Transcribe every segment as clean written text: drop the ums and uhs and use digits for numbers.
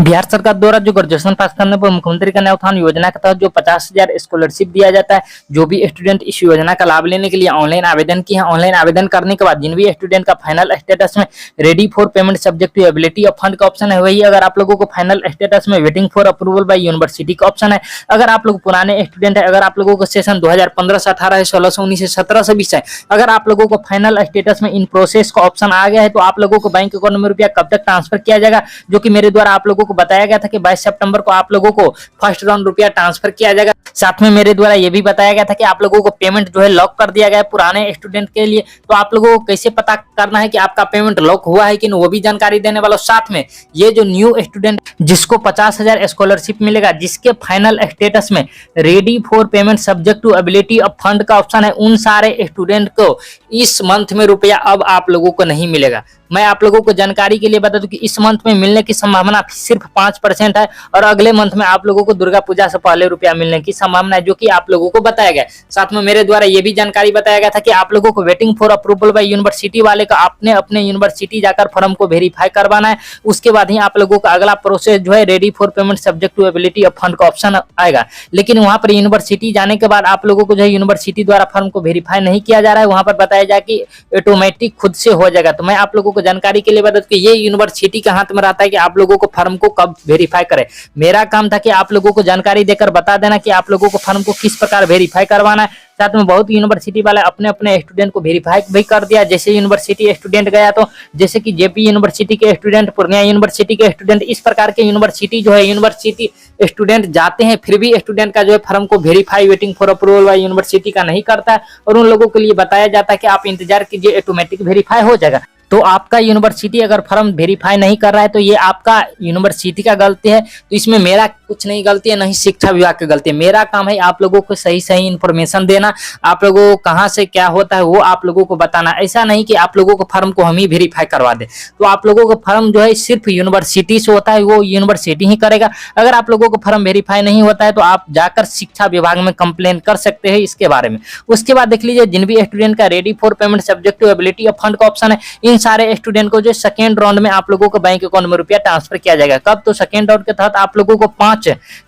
बिहार सरकार द्वारा जो ग्रेजुएशन पास करने पर मुख्यमंत्री कन्या उत्थान योजना के तहत जो 50,000 स्कॉलरशिप दिया जाता है, जो भी स्टूडेंट इस योजना का लाभ लेने के लिए ऑनलाइन आवेदन किए हैं, ऑनलाइन आवेदन करने के बाद जिन भी स्टूडेंट का फाइनल स्टेटस में ready for payment subject to ability of fund का ऑप्शन है, वही अगर आप लोगों को फाइनल स्टेटस में waiting for approval by university का ऑप्शन है। अगर आप लोग पुराने स्टूडेंट है, अगर आप लोगों को सेशन 2015 से 18 है, 16 से 19 है, 17 से 20 है, अगर आप लोगों को फाइनल स्टेटस में इन प्रोसेस का ऑप्शन आ गया है, तो आप लोगों को बैंक अकाउंट में रुपया कब तक ट्रांसफर किया जाएगा, जो कि मेरे द्वारा आप लोगों को बताया गया था कि 22 सितंबर को आप लोगों को फर्स्ट राउंड रुपया ट्रांसफर किया जाएगा। साथ में मेरे द्वारा यह भी बताया गया था कि आप लोगों को पेमेंट जो है लॉक कर दिया गया है पुराने स्टूडेंट के लिए। तो आप लोगों को कैसे पता करना है कि आपका पेमेंट लॉक हुआ है कि नहीं, वो भी जानकारी देने वाला। साथ में ये जो न्यू स्टूडेंट जिसको 50,000 स्कॉलरशिप मिलेगा, जिसके फाइनल स्टेटस में ready for payment subject to ability of fund का ऑप्शन है, उन सारे स्टूडेंट को इस मंथ में रुपया अब आप लोगों को नहीं मिलेगा। मैं आप लोगों को जानकारी के लिए बता दूं कि इस मंथ में मिलने की संभावना सिर्फ 5% है, और अगले मंथ में आप लोगों को दुर्गा पूजा से पहले रुपया मिलने की संभावना है, जो कि आप लोगों को बताया गया। साथ में मेरे द्वारा यह भी जानकारी बताया गया था कि आप लोगों को waiting for approval by university वाले का अपने अपने यूनिवर्सिटी जाकर फॉर्म को वेरीफाई करवाना है। उसके बाद ही आप लोगों का अगला प्रोसेस जो है ready for payment subject to ability of fund का ऑप्शन आएगा। लेकिन वहां पर यूनिवर्सिटी जाने के बाद आप लोगों को जो है यूनिवर्सिटी द्वारा फॉर्म को वेरीफाई नहीं किया जा रहा है, वहां पर बताया जाए कि ऑटोमेटिक खुद से हो जाएगा। तो मैं आप लोगों को जानकारी के लिए बता दूं कि ये यूनिवर्सिटी के हाथ में रहता है कि आप लोगों को फॉर्म को कब वेरीफाई करें। मेरा काम था कि आप लोगों को जानकारी देकर बता देना कि आप लोगों को फॉर्म को किस प्रकार वेरीफाई करवाना है। साथ में बहुत यूनिवर्सिटी वाले अपने अपने स्टूडेंट को वेरीफाई भी कर दिया। जैसे यूनिवर्सिटी स्टूडेंट गया, तो जैसे कि जेपी यूनिवर्सिटी के स्टूडेंट, पूर्णिया यूनिवर्सिटी के स्टूडेंट, इस प्रकार के यूनिवर्सिटी जो है यूनिवर्सिटी स्टूडेंट जाते हैं, फिर भी स्टूडेंट का जो है फॉर्म को वेरीफाई वेटिंग फॉर अप्रूवल वाला यूनिवर्सिटी का नहीं करता है, और उन लोगों के लिए बताया जाता है कि आप इंतजार कीजिए, ऑटोमेटिक वेरीफाई हो जाएगा। तो आपका यूनिवर्सिटी अगर फॉर्म वेरीफाई नहीं कर रहा है, तो ये आपका यूनिवर्सिटी का गलती है। तो इसमें मेरा कुछ नहीं गलती है, नहीं शिक्षा विभाग की गलती है। मेरा काम है आप लोगों को सही सही इंफॉर्मेशन देना, आप लोगों को कहां से क्या होता है वो आप लोगों को बताना। ऐसा नहीं कि आप लोगों को फॉर्म को हम ही वेरीफाई करवा दे। तो आप लोगों को फॉर्म जो है सिर्फ यूनिवर्सिटी से होता है, वो यूनिवर्सिटी ही करेगा। अगर आप लोगों को फॉर्म वेरीफाई नहीं होता है, तो आप जाकर शिक्षा विभाग में कंप्लेन कर सकते हैं इसके बारे में। उसके बाद देख लीजिए, जिन भी स्टूडेंट का ready for payment subject to ability of fund का ऑप्शन है, इन सारे स्टूडेंट को जो सेकेंड राउंड में आप लोगों को बैंक अकाउंट में रुपया ट्रांसफर किया जाएगा। कब? तो सेकेंड राउंड के तहत आप लोगों को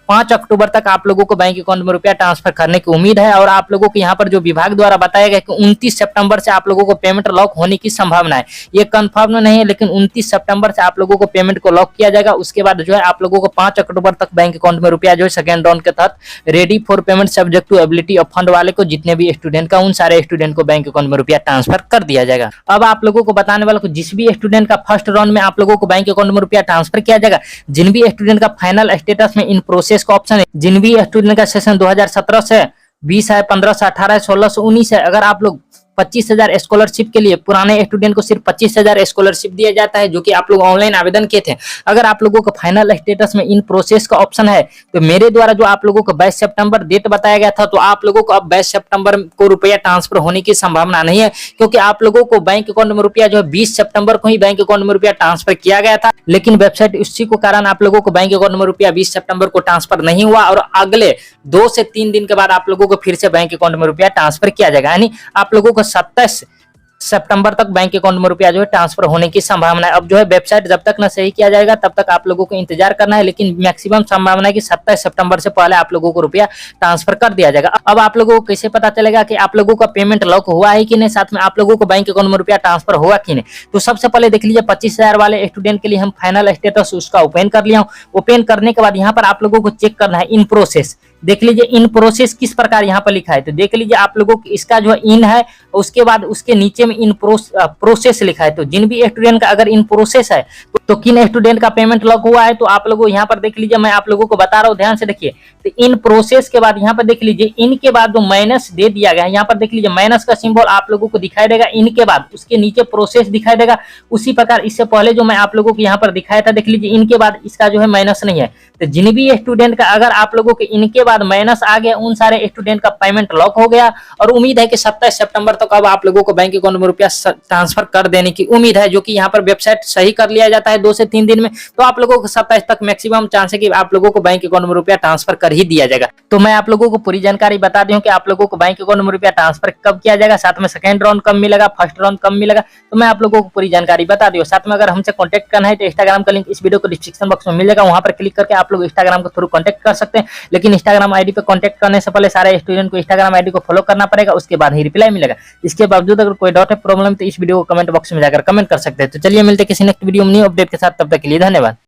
5 अक्टूबर तक आप लोगों को बैंक अकाउंट में रुपया ट्रांसफर करने की उम्मीद है। और आप लोगों को यहाँ पर जो विभाग द्वारा बताया गया कि 29 सितंबर से आप लोगों को पेमेंट लॉक होने की संभावना है। ये कंफर्म नहीं है, लेकिन 29 सितंबर से आप लोगों को पेमेंट को लॉक किया जाएगा। उसके बाद जो है आप लोगों को 5 अक्टूबर तक बैंक अकाउंट में रुपया जो है सेकेंड राउंड के तहत ready for payment subject to ability of fund वाले को, जितने भी स्टूडेंट का, उन सारे स्टूडेंट को बैंक अकाउंट में रुपया ट्रांसफर कर दिया जाएगा। अब आप लोगों को बताने वाला को, जिस भी स्टूडेंट का फर्स्ट राउंड में आप लोगों को बैंक अकाउंट में रुपया ट्रांसफर किया जाएगा, जिन भी स्टूडेंट का फाइनल स्टेटस में इन प्रोसेस का ऑप्शन है, जिन भी स्टूडेंट का सेशन 2017 से 20 है, 15 से 18 है, 16 से 19 है, अगर आप लोग 25,000 स्कॉलरशिप के लिए, पुराने स्टूडेंट को सिर्फ 25,000 स्कॉलरशिप दिया जाता है, जो कि आप लोग ऑनलाइन आवेदन किए थे। अगर आप लोगों को फाइनल स्टेटस में इन प्रोसेस का ऑप्शन है, तो मेरे द्वारा जो आप लोगों को 22 सितंबर डेट बताया गया था, तो आप लोगों को अब 22 सितंबर को रुपया ट्रांसफर होने की संभावना नहीं है, क्योंकि आप लोगों को बैंक अकाउंट में रुपया जो है 20 सितंबर को ही बैंक अकाउंट में रुपया ट्रांसफर किया गया था। लेकिन वेबसाइट उसी को कारण आप लोगों को बैंक अकाउंट में रुपया 20 सितंबर को ट्रांसफर नहीं हुआ, और अगले 2 से 3 दिन के बाद आप लोगों को फिर से बैंक अकाउंट में रुपया ट्रांसफर किया जाएगा। यानी आप लोगों को 27 सितंबर तक बैंक अकाउंट में रुपया जो है ट्रांसफर होने की संभावना है। अब जो है वेबसाइट जब तक ना सही किया जाएगा, तब तक आप लोगों को इंतजार करना है, लेकिन मैक्सिमम संभावना है कि 27 सितंबर से पहले आप लोगों को रुपया ट्रांसफर कर दिया जाएगा। अब आप लोगों को कैसे पता चलेगा कि आप लोगों का पेमेंट लॉक हुआ है कि नहीं, साथ में आप लोगों को बैंक अकाउंट में रुपया ट्रांसफर हुआ कि नहीं? तो सबसे पहले देख लीजिए, 25,000 वाले स्टूडेंट के लिए हम फाइनल स्टेटस उसका ओपन कर लिया हूं। ओपन करने के बाद यहाँ पर आप लोगों को चेक करना है इन प्रोसेस। देख लीजिए इन प्रोसेस किस प्रकार यहाँ पर लिखा है, तो देख लीजिए आप लोगों को इसका जो है इन है, उसके बाद उसके नीचे में इन प्रोसेस लिखा है। तो जिन भी स्टूडेंट का अगर इन प्रोसेस है, तो किन स्टूडेंट का पेमेंट लॉक हुआ है, तो आप लोगों यहाँ पर देख लीजिए, मैं आप लोगों को बता रहा हूँ, ध्यान से देखिए। तो इन प्रोसेस के बाद यहाँ पर देख लीजिए, इनके बाद जो माइनस दे दिया गया है, यहाँ पर देख लीजिए माइनस का सिंबल आप लोगों को दिखाई देगा। इनके बाद उसके नीचे प्रोसेस दिखाई देगा। उसी प्रकार इससे पहले जो मैं आप लोगों को यहाँ पर दिखाया था, देख लीजिए इनके बाद इसका जो है माइनस नहीं है। तो जिन भी स्टूडेंट का अगर आप लोगों के इनके बाद माइनस आ गया, उन सारे स्टूडेंट का पेमेंट लॉक हो गया और उम्मीद है कि 27 सितंबर तक अब आप लोगों को बैंक अकाउंट में रुपया ट्रांसफर कर देने की उम्मीद है, जो कि यहाँ पर वेबसाइट सही कर लिया जाता है 2 से 3 दिन में। तो आप लोगों को 27 तक मैक्सिमम चांस है कि आप लोगों को बैंक अकाउंट में रुपया ट्रांसफर कर ही दिया जाएगा। तो मैं आप लोगों को पूरी जानकारी बता दूं कि आप लोगों को बैंक अकाउंट में रुपया ट्रांसफर कब किया जाएगा, साथ में सेकंड राउंड कब मिलेगा, फर्स्ट राउंड कब मिलेगा, तो मैं आप लोगों को पूरी जानकारी बता दूं। साथ में अगर हमसे कांटेक्ट करना है तो इंस्टाग्राम का लिंक इस वीडियो को डिस्क्रिप्शन बॉक्स में मिल जाएगा, वहां पर क्लिक करके आप लोग इंस्टाग्राम के थ्रू कांटेक्ट कर सकते हैं। लेकिन इंस्टाग्राम आईडी पे कांटेक्ट करने से पहले सारे स्टूडेंट को इंस्टाग्राम आईडी को फॉलो करना पड़ेगा, उसके बाद ही रिप्लाई मिलेगा। इसके बावजूद अगर कोई डाउट है, प्रॉब्लम, तो इस वीडियो को कमेंट बॉक्स में जाकर कमेंट कर सकते हैं। तो चलिए मिलते हैं किसी नेक्स्ट वीडियो में न्यू अपडेट के साथ, तब तक के लिए धन्यवाद।